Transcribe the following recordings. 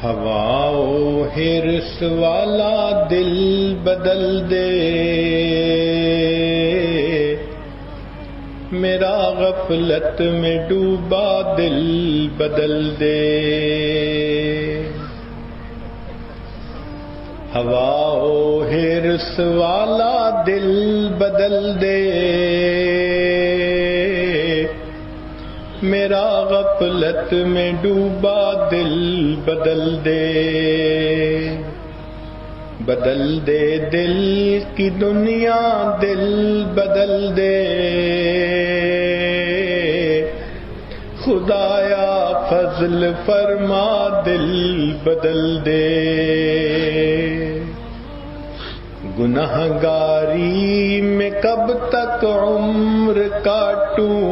ہوا و حرص والا دل بدل دے، میرا غفلت میں ڈوبا دل بدل دے۔ ہوا و حرص والا دل بدل دے، میرا غفلت میں ڈوبا دل بدل دے۔ بدل دے دل کی دنیا، دل بدل دے، خدایا فضل فرما دل بدل دے۔ گنہگاری میں کب تک عمر کاٹوں،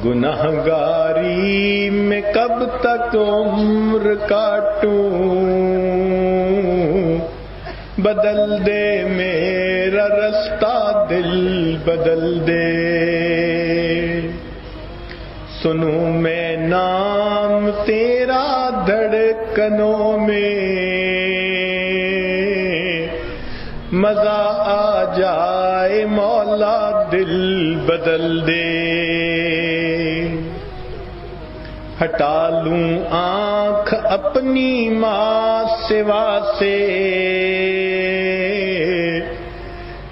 گنہگاری میں کب تک عمر کاٹوں، بدل دے میرا رستہ دل بدل دے۔ سنوں میں نام تیرا دھڑکنوں میں، مزہ آ جائے مولا دل بدل دے۔ ہٹا لوں آنکھ اپنی ماں سوا سے،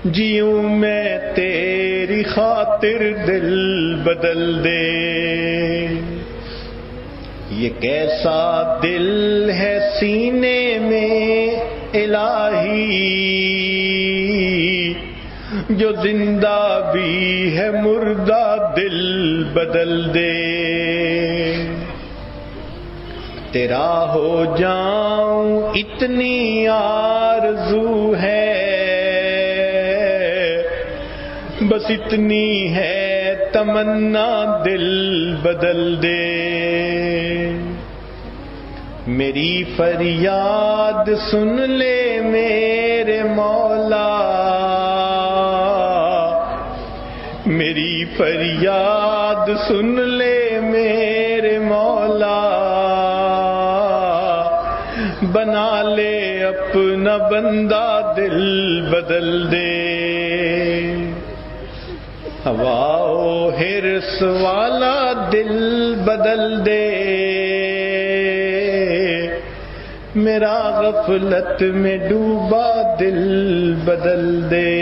جیوں میں تیری خاطر دل بدل دے۔ یہ کیسا دل ہے سینے میں الہی، جو زندہ بھی ہے مردہ دل بدل دے۔ تیرا ہو جاؤں اتنی آرزو ہے، بس اتنی ہے تمنا دل بدل دے۔ میری فریاد سن لے میرے مولا، میری فریاد سن لے میرے مولا، بنا لے اپنا بندہ دل بدل دے۔ ہوا و حرص والا دل بدل دے، میرا غفلت میں ڈوبا دل بدل دے۔